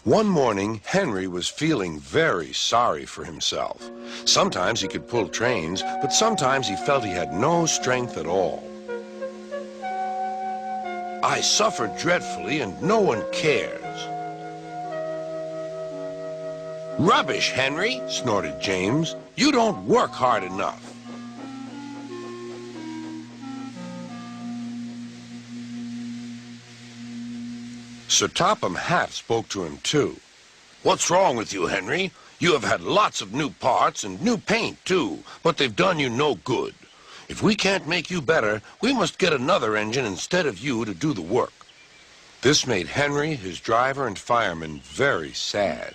One morning, Henry was feeling very sorry for himself. Sometimes he could pull trains, but sometimes he felt he had no strength at all. I suffer dreadfully and no one cares. Rubbish, Henry, snorted James. You don't work hard enough. Sir Topham Hatt spoke to him too. What's wrong with you, Henry? You have had lots of new parts and new paint too, but they've done you no good. If we can't make you better, we must get another engine instead of you to do the work. This made Henry, his driver, and fireman very sad.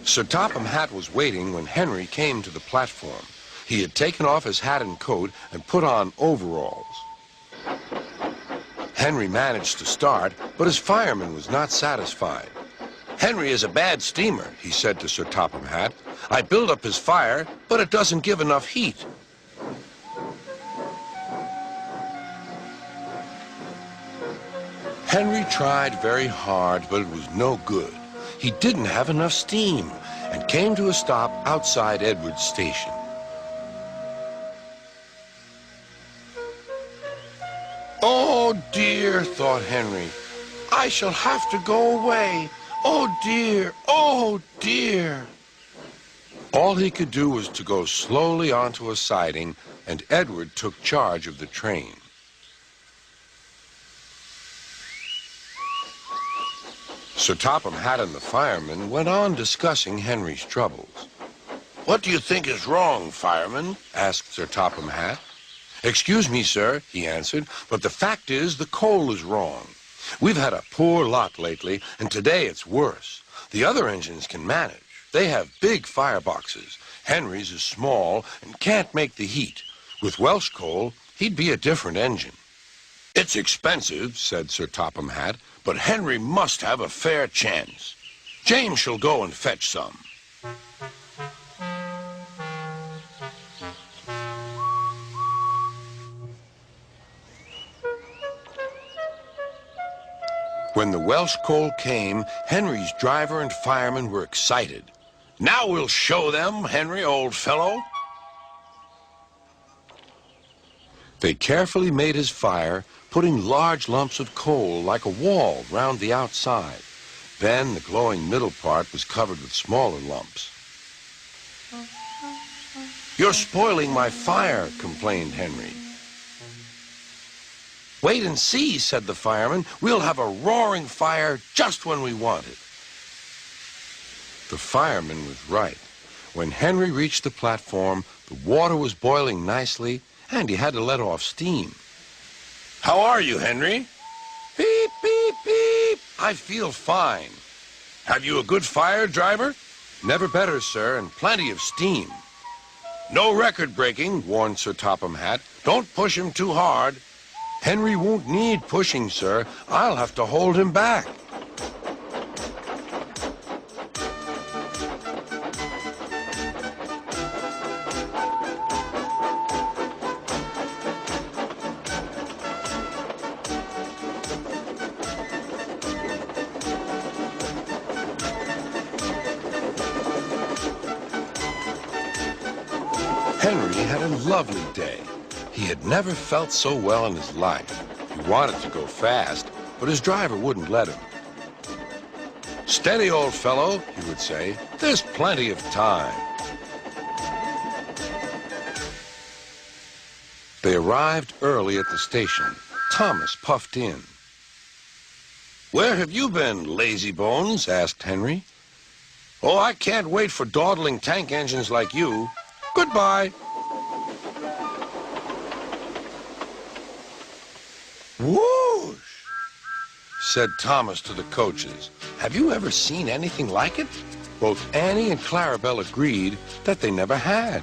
Sir Topham Hatt was waiting when Henry came to the platform. He had taken off his hat and coat and put on overalls. Henry managed to start, but his fireman was not satisfied. Henry is a bad steamer, he said to Sir Topham Hatt. I build up his fire, but it doesn't give enough heat. Henry tried very hard, but it was no good. He didn't have enough steam and came to a stop outside Edward's station. Oh dear, thought Henry, I shall have to go away. Oh dear, oh dear. All he could do was to go slowly onto a siding, and Edward took charge of the train. Sir Topham Hatt and the fireman went on discussing Henry's troubles. What do you think is wrong, fireman? Asked Sir Topham Hatt. Excuse me, sir, he answered, but the fact is the coal is wrong. We've had a poor lot lately, and today it's worse. The other engines can manage. They have big fireboxes. Henry's is small and can't make the heat. With Welsh coal, he'd be a different engine. It's expensive, said Sir Topham Hatt, but Henry must have a fair chance. James shall go and fetch some. When the Welsh coal came, Henry's driver and fireman were excited. Now we'll show them, Henry, old fellow. They carefully made his fire, putting large lumps of coal like a wall round the outside. Then the glowing middle part was covered with smaller lumps. You're spoiling my fire, complained Henry. Wait and see, said the fireman. We'll have a roaring fire just when we want it. The fireman was right. When Henry reached the platform, the water was boiling nicely, and he had to let off steam. How are you, Henry? Beep, beep, beep. I feel fine. Have you a good fire, driver? Never better, sir, and plenty of steam. No record breaking, warned Sir Topham Hatt. Don't push him too hard. Henry won't need pushing, sir. I'll have to hold him back. Henry had a lovely day. He had never felt so well in his life. He wanted to go fast, but his driver wouldn't let him. Steady, old fellow, he would say. There's plenty of time. They arrived early at the station. Thomas puffed in. Where have you been, lazy bones? Asked Henry. Oh, I can't wait for dawdling tank engines like you. Goodbye. Whoosh, said Thomas to the coaches. Have you ever seen anything like it? Both Annie and Clarabelle agreed that they never had.